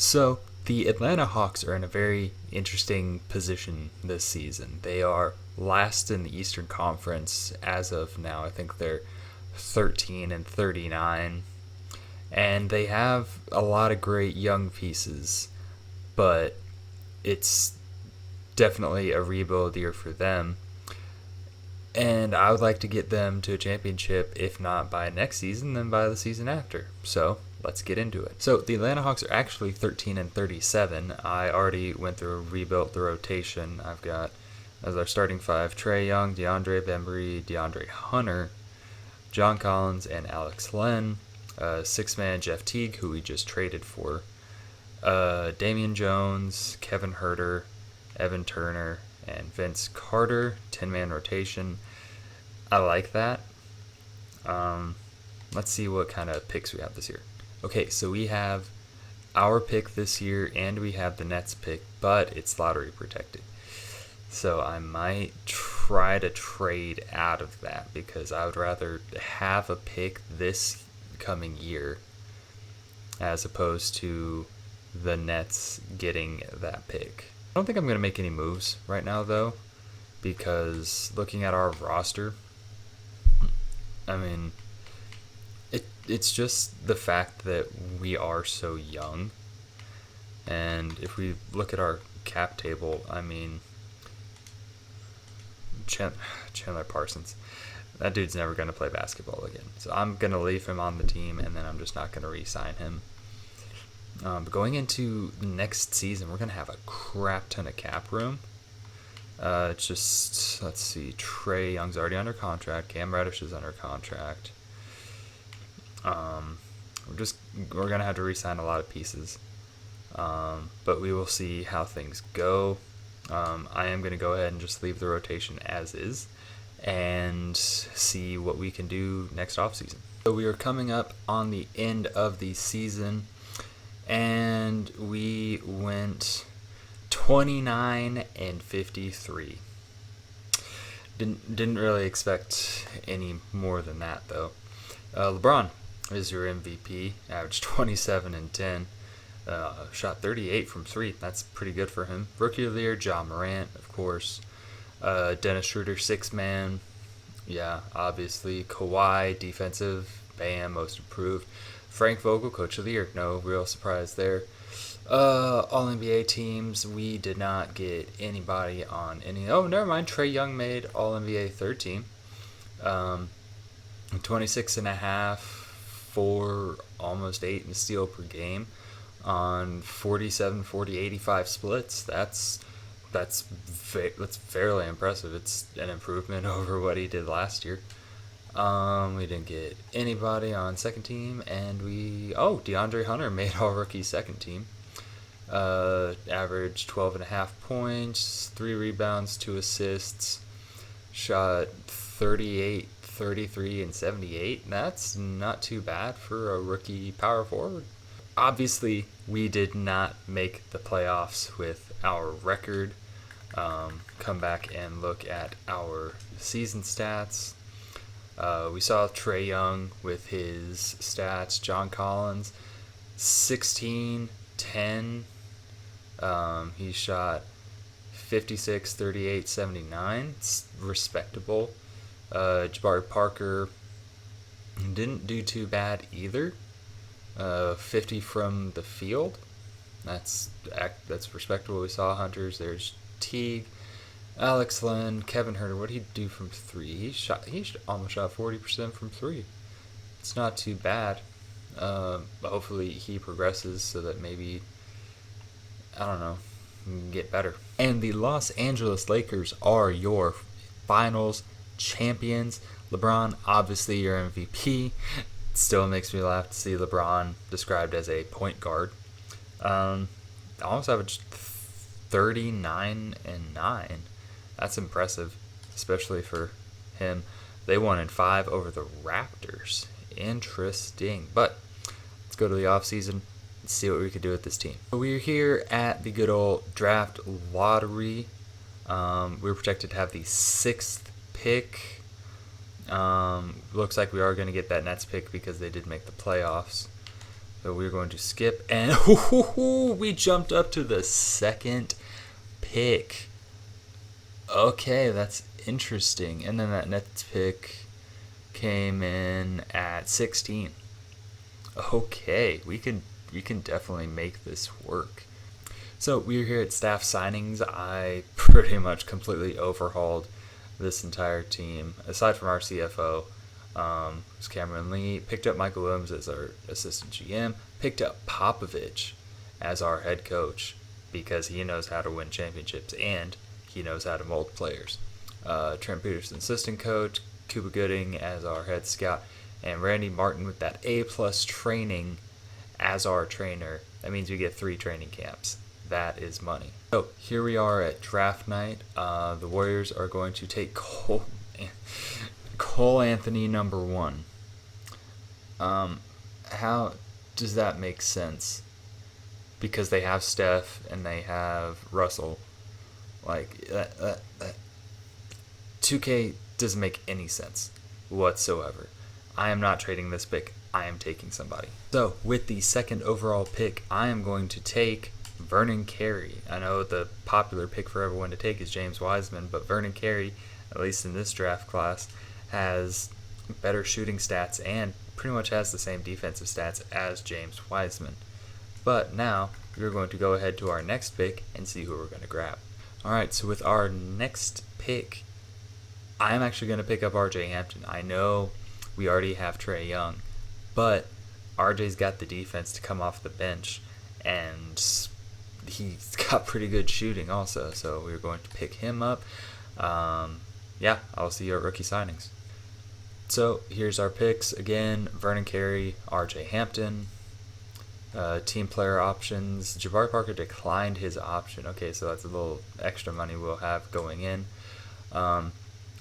So, the Atlanta Hawks are in a very interesting position this season. They are last in the Eastern Conference as of now. I think they're 13 and 39. And they have a lot of great young pieces, but it's definitely a rebuild year for them. And I would like to get them to a championship, if not by next season, then by the season after. So let's get into it. So the Atlanta Hawks are actually 13 and 37. I already went through and rebuilt the rotation. I've got as our starting five Trae Young, DeAndre Bembry, DeAndre Hunter, John Collins, and Alex Len. Six-man Jeff Teague, who we just traded for. Damian Jones, Kevin Huerter, Evan Turner, and Vince Carter. 10-man rotation. I like that. Let's see what kind of picks we have this year. Okay, so we have our pick this year, and we have the Nets pick, but it's lottery protected. So I might try to trade out of that because I would rather have a pick this coming year as opposed to the Nets getting that pick. I don't think I'm going to make any moves right now, though, because looking at our roster, I mean, it's just the fact that we are so young. And if we look at our cap table, I mean, Chandler Parsons, that dude's never going to play basketball again. So I'm going to leave him on the team, and then I'm just not going to re-sign him. But going into next season, we're going to have a crap ton of cap room. It's just, let's see, Trae Young's already under contract. Cam Reddish is under contract. We're going to have to re-sign a lot of pieces. But we will see how things go. I am going to go ahead and just leave the rotation as is and see what we can do next offseason. So we are coming up on the end of the season, and we went 29 and 53. Didn't really expect any more than that, though. LeBron is your MVP, averaged 27 and 10. Shot 38 from 3. That's pretty good for him. Rookie of the Year, Ja Morant, of course. Dennis Schroeder, 6-man. Yeah, obviously. Kawhi, defensive. Bam, most improved. Frank Vogel, Coach of the Year. No real surprise there. All-NBA teams, we did not get anybody on any. Oh, never mind. Trae Young made All-NBA third team. 26 and a half, 4, almost 8 in steal per game on 47, 40, 85 splits. That's fairly impressive. It's an improvement over what he did last year. We didn't get anybody on second team, and DeAndre Hunter made all rookie second team. Averaged 12.5 points, 3 rebounds, 2 assists, shot 38, 33, and 78. That's not too bad for a rookie power forward. Obviously, we did not make the playoffs with our record. Come back and look at our season stats. We saw Trae Young with his stats. John Collins, 16, 10. He shot 56, 38, 79. It's respectable. Jabari Parker didn't do too bad either. 50 from the field. That's respectable. We saw Hunters. There's Teague, Alex Len, Kevin Huerter. What did he do from 3? He almost shot 40% from 3. It's not too bad. Hopefully he progresses so that maybe, I don't know, we can get better. And the Los Angeles Lakers are your finals champions. LeBron, obviously your MVP. Still makes me laugh to see LeBron described as a point guard. Almost averaged 39 and 9. That's impressive, especially for him. They won in 5 over the Raptors. Interesting. But let's go to the offseason and see what we could do with this team. We're here at the good old draft lottery. We're projected to have the 6th pick. Looks like we are going to get that Nets pick because they did make the playoffs. So we're going to skip, and we jumped up to the second pick. Okay, that's interesting. And then that next pick came in at 16. Okay, we can definitely make this work. So we're here at staff signings. I pretty much completely overhauled this entire team. Aside from our CFO, was Cameron Lee. Picked up Michael Williams as our assistant GM. Picked up Popovich as our head coach because he knows how to win championships and he knows how to mold players. Trent Peterson, assistant coach. Cuba Gooding as our head scout. And Randy Martin with that A+ training as our trainer. That means we get 3 training camps. That is money. So here we are at draft night. The Warriors are going to take Cole Anthony number 1. How does that make sense? Because they have Steph and they have Russell. Like that 2K doesn't make any sense whatsoever. I am not trading this pick. I am taking somebody. So with the second overall pick, I am going to take Vernon Carey. I know the popular pick for everyone to take is James Wiseman, but Vernon Carey, at least in this draft class, has better shooting stats and pretty much has the same defensive stats as James Wiseman. But now we're going to go ahead to our next pick and see who we're going to grab. Alright, so with our next pick, I'm actually going to pick up RJ Hampton. I know we already have Trae Young, but RJ's got the defense to come off the bench, and he's got pretty good shooting also, so we're going to pick him up. Yeah, I'll see you at rookie signings. So here's our picks again: Vernon Carey, RJ Hampton. Team player options. Jabari Parker declined his option. Okay, so that's a little extra money we'll have going in.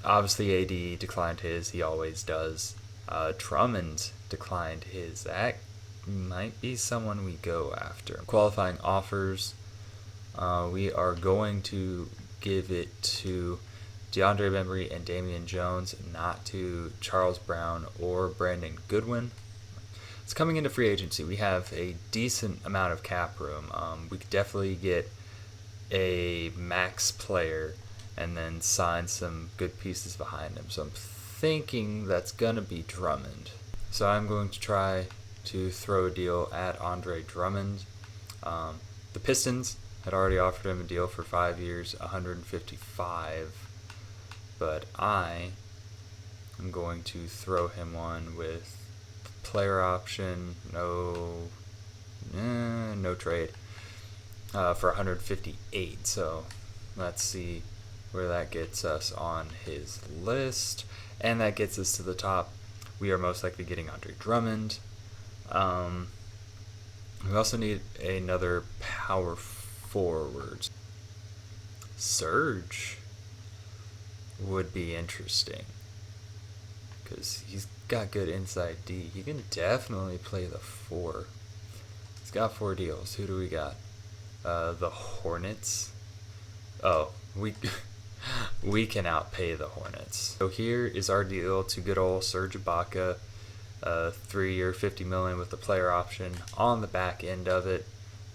Obviously, AD declined his. He always does. Drummond declined his. That might be someone we go after. Qualifying offers. We are going to give it to DeAndre Bembry and Damian Jones, not to Charles Brown or Brandon Goodwin. It's coming into free agency. We have a decent amount of cap room. We could definitely get a max player and then sign some good pieces behind him. So I'm thinking that's going to be Drummond. So I'm going to try to throw a deal at Andre Drummond. The Pistons had already offered him a deal for 5 years, $155. But I am going to throw him one with player option, no trade, for 158. So let's see where that gets us on his list, and that gets us to the top. We are most likely getting Andre Drummond. We also need another power forward. Serge would be interesting because he's got good inside D. He can definitely play the 4. He's got 4 deals. Who do we got? The Hornets. Oh, we can outpay the Hornets. So here is our deal to good old Serge Ibaka, 3-year, $50 million with the player option on the back end of it.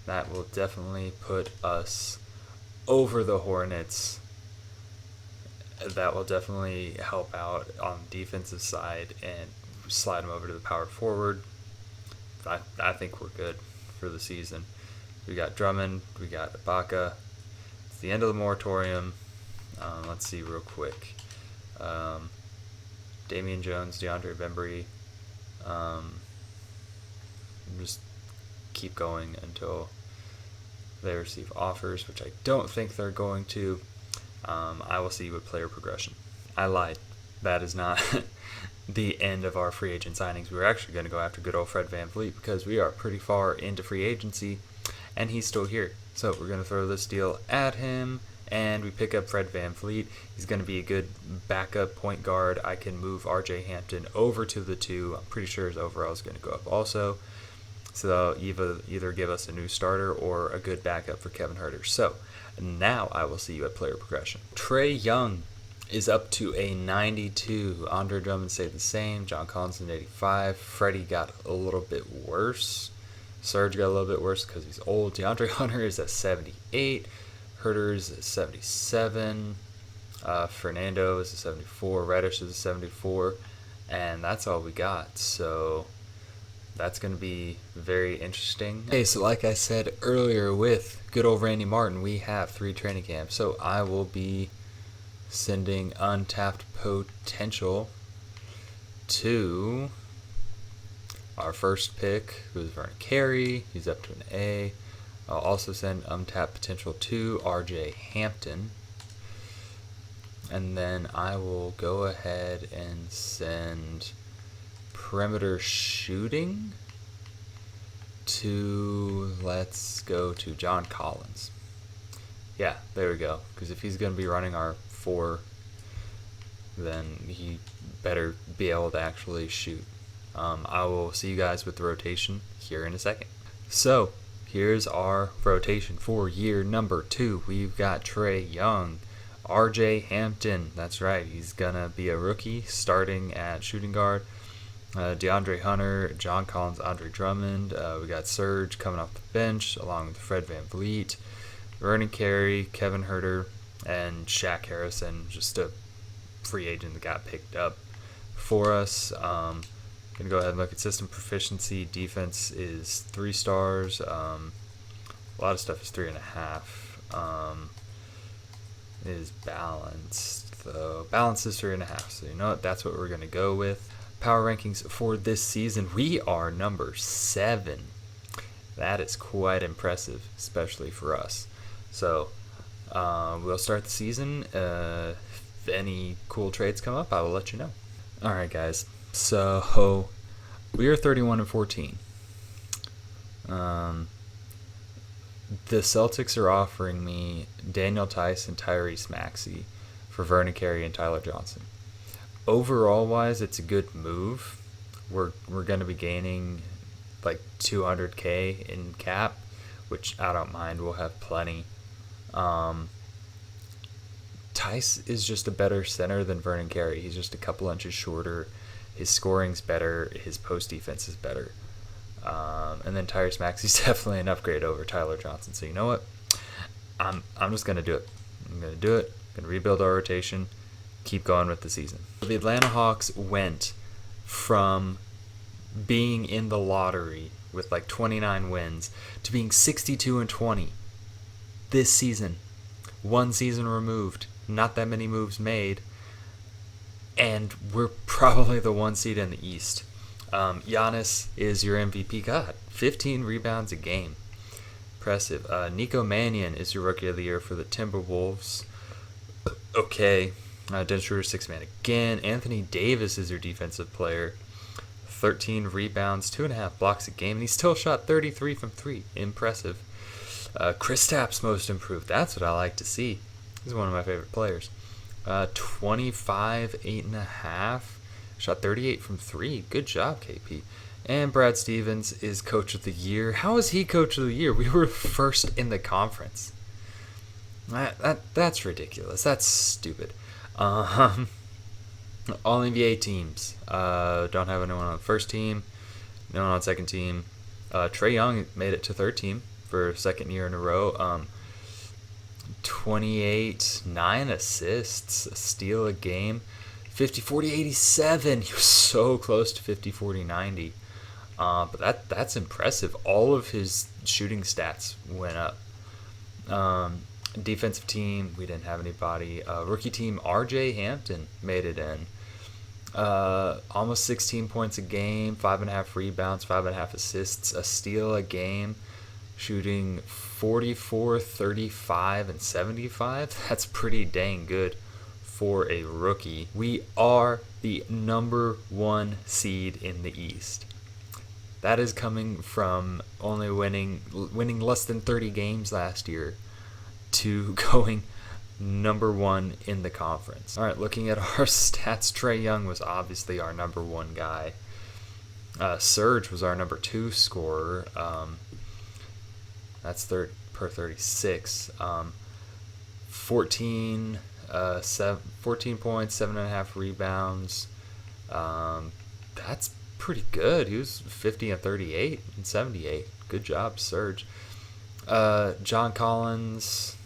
That will definitely put us over the Hornets. That will definitely help out on the defensive side and slide them over to the power forward. I think we're good for the season. We got Drummond, we got Ibaka. It's the end of the moratorium. Let's see real quick. Damian Jones, DeAndre Bembry. Just keep going until they receive offers, which I don't think they're going to. I will see you with player progression. I lied. That is not the end of our free agent signings. We're actually going to go after good old Fred VanVleet because we are pretty far into free agency and he's still here. So we're going to throw this deal at him and we pick up Fred VanVleet. He's going to be a good backup point guard. I can move RJ Hampton over to the 2. I'm pretty sure his overall is going to go up also. So they'll either give us a new starter or a good backup for Kevin Huerter. So now I will see you at player progression. Trae Young is up to a 92. Andre Drummond stayed the same. John Collins an 85. Freddie got a little bit worse. Serge got a little bit worse because he's old. DeAndre Hunter is at 78. Herter's at 77. Fernando is a 74. Reddish is a 74. And that's all we got. So that's going to be very interesting. Okay, so like I said earlier with good old Randy Martin, we have 3 training camps. So I will be sending untapped potential to our first pick, who is Vernon Carey. He's up to an A. I'll also send untapped potential to RJ Hampton. And then I will go ahead and send perimeter shooting to, let's go to John Collins. Yeah, there we go. Because if he's going to be running our 4, then he better be able to actually shoot. I will see you guys with the rotation here in a second. So, here's our rotation for year number 2. We've got Trae Young, RJ Hampton, that's right, he's gonna be a rookie starting at shooting guard. DeAndre Hunter, John Collins, Andre Drummond. We got Serge coming off the bench along with Fred VanVleet, Vernon Carey, Kevin Huerter, and Shaq Harrison, just a free agent that got picked up for us. Gonna go ahead and look at system proficiency. Defense is 3 stars. A lot of stuff is 3.5. Is balanced though. Balance is 3.5. So you know what? That's what we're gonna go with. Power rankings for this season. We are number 7. That is quite impressive, especially for us. So we'll start the season. If any cool trades come up, I will let you know. All right, guys. So we are 31-14. The Celtics are offering me Daniel Tice and Tyrese Maxey for Vernon Carey and Tyler Johnson. Overall wise, it's a good move. We're going to be gaining like $200K in cap, which I don't mind. We'll have plenty. Tice is just a better center than Vernon Carey. He's just a couple inches shorter. His scoring's better. His post defense is better. And then Tyrese Maxey's definitely an upgrade over Tyler Johnson. So you know what? I'm just gonna do it. I'm gonna do it. I'm gonna rebuild our rotation. Keep going with the season. The Atlanta Hawks went from being in the lottery with like 29 wins to being 62-20 this season. 1 season removed. Not that many moves made. And we're probably the 1 seed in the East. Giannis is your MVP. God, 15 rebounds a game. Impressive. Nico Mannion is your Rookie of the Year for the Timberwolves. Okay. Dennis Schroeder, 6-man again. Anthony Davis is your Defensive Player. 13 rebounds, 2.5 blocks a game. And he still shot 33 from 3. Impressive. Kristaps Most Improved. That's what I like to see. He's one of my favorite players. 25, 8.5. Shot 38 from 3. Good job, KP. And Brad Stevens is Coach of the Year. How is he Coach of the Year? We were first in the conference. That's ridiculous. That's stupid. All NBA teams. Don't have anyone on the first team. No one on second team. Trae Young made it to third team for 2nd year in a row. 28, 9 assists, a steal a game, 50-40-87. He was so close to 50-40-90. But that's impressive. All of his shooting stats went up. Defensive team, we didn't have anybody. Rookie team, RJ Hampton made it in. Almost 16 points a game, 5.5 rebounds, 5.5 assists, a steal a game, shooting 44, 35, and 75. That's pretty dang good for a rookie. We are the number 1 seed in the East. That is coming from only winning less than 30 games last year to going number 1 in the conference. All right, looking at our stats, Trae Young was obviously our number 1 guy. Serge was our number 2 scorer. That's per 36. 14 points, 7.5 rebounds. That's pretty good. He was 50 and 38 and 78. Good job, Serge. John Collins,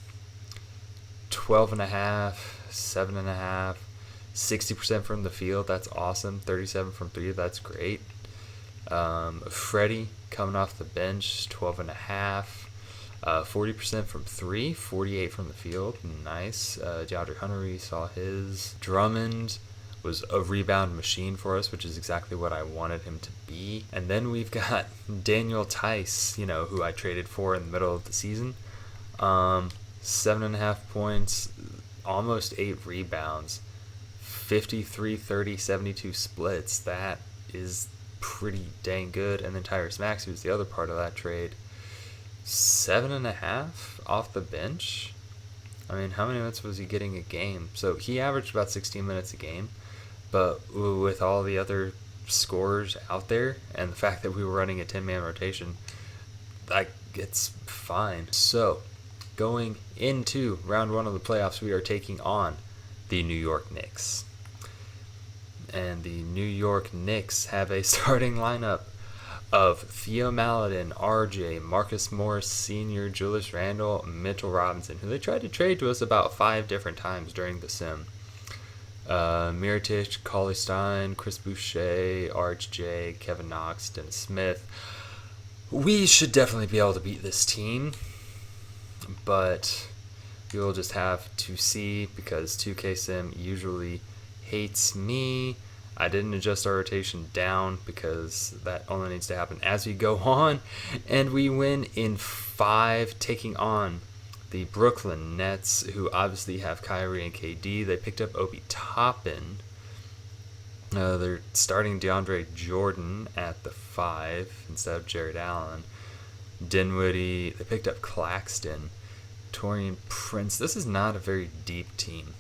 12 and a half, 7 and a half, 60% from the field. That's awesome. 37 from three. That's great. Freddie coming off the bench, 12 and a half, 40% from three, 48 from the field. Nice. DeAndre Hunter, we saw his. Drummond was a rebound machine for us, which is exactly what I wanted him to be. And then we've got Daniel Tice, who I traded for in the middle of the season. 7.5 points, almost 8 rebounds, 53, 30, 72 splits. That is pretty dang good. And then Tyrese Maxey was the other part of that trade. 7.5 off the bench. I mean, how many minutes was he getting a game? So he averaged about 16 minutes a game. But with all the other scorers out there and the fact that we were running a 10-man rotation, it's fine. So, going into round one of the playoffs, we are taking on the New York Knicks. And the New York Knicks have a starting lineup of Theo Maledon, RJ, Marcus Morris Sr., Julius Randle, Mitchell Robinson, who they tried to trade to us about 5 different times during the sim. Mirotic, Cauley Stein, Chris Boucher, RJ, Kevin Knox, Dennis Smith. We should definitely be able to beat this team, but we will just have to see because 2K Sim usually hates me. I didn't adjust our rotation down because that only needs to happen as we go on, and we win in 5, taking on the Brooklyn Nets, who obviously have Kyrie and KD. They picked up Obi Toppin. They're starting DeAndre Jordan at the 5 instead of Jared Allen. Dinwiddie. They picked up Claxton. Taurean Prince. This is not a very deep team.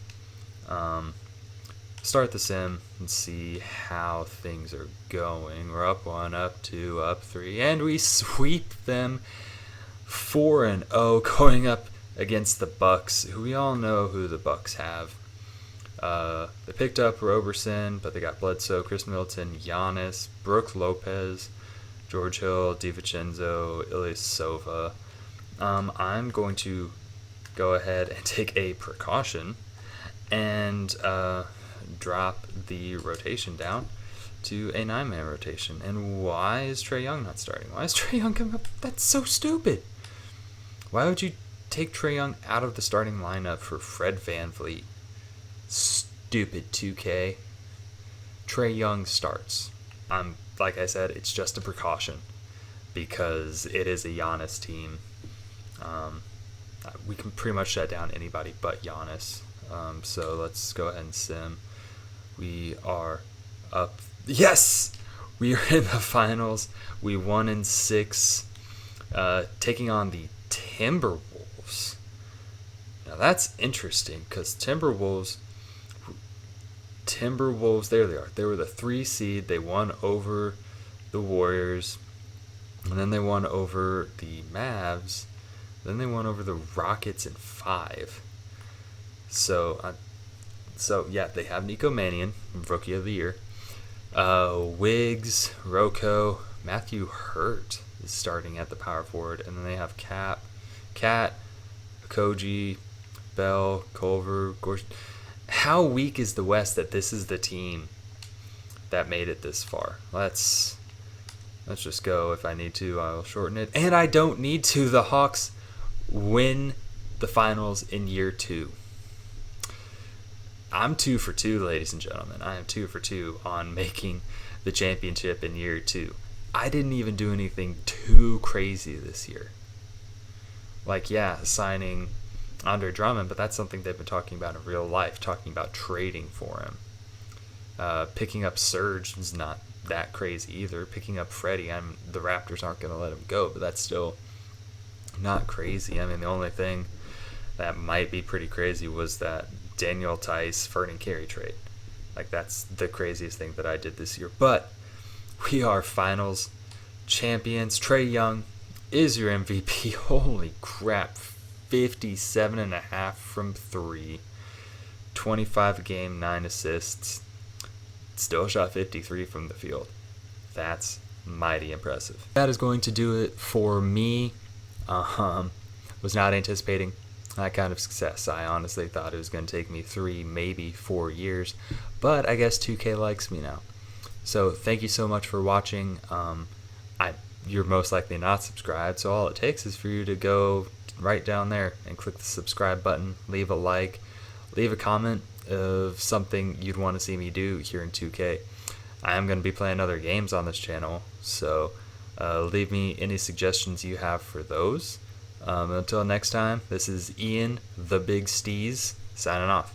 Start the sim and see how things are going. We're up 1, up 2, up 3, and we sweep them 4-0, going up against the Bucks, who we all know who the Bucks have. They picked up Roberson, but they got Bledsoe, Chris Middleton, Giannis, Brooke Lopez, George Hill, DiVincenzo, Ilyasova. I'm going to go ahead and take a precaution and drop the rotation down to a 9-man rotation. And why is Trae Young not starting? Why is Trae Young coming up? That's so stupid. Why would you take Trae Young out of the starting lineup for Fred VanVleet? Stupid 2K. Trae Young starts. Like I said, it's just a precaution because it is a Giannis team. We can pretty much shut down anybody but Giannis. So let's go ahead and sim. We are up. Yes! We are in the finals. We won in 6, taking on the Timberwolves. Now that's interesting because Timberwolves, there they are. They were the 3 seed. They won over the Warriors, and then they won over the Mavs. Then they won over the Rockets in 5. So yeah, they have Nico Mannion, Rookie of the Year. Wiggs, Rocco, Matthew Hurt is starting at the power forward, and then they have Cat, Koji, Bell, Culver, Gorsh. How weak is the West that this is the team that made it this far? Let's just go. If I need to, I'll shorten it. And I don't need to. The Hawks win the finals in year 2. I'm 2 for 2, ladies and gentlemen. I am 2 for 2 on making the championship in year 2. I didn't even do anything too crazy this year. Like, yeah, signing Andre Drummond, but that's something they've been talking about in real life, talking about trading for him. Picking up Serge is not that crazy either. Picking up Freddie, the Raptors aren't going to let him go, but that's still not crazy. I mean, the only thing that might be pretty crazy was that Daniel Tice, Vernon Carey trade. Like, that's the craziest thing that I did this year. But we are finals champions. Trae Young is your MVP. Holy crap. 57.5 from 3. 25 a game, 9 assists. Still shot 53 from the field. That's mighty impressive. That is going to do it for me. Was not anticipating that kind of success. I honestly thought it was going to take me 3, maybe 4 years, but I guess 2K likes me now. So thank you so much for watching. You're most likely not subscribed, so all it takes is for you to go right down there and click the subscribe button, leave a like, leave a comment of something you'd want to see me do here in 2K. I am going to be playing other games on this channel, so leave me any suggestions you have for those. Until next time, this is Ian the Big Steez signing off.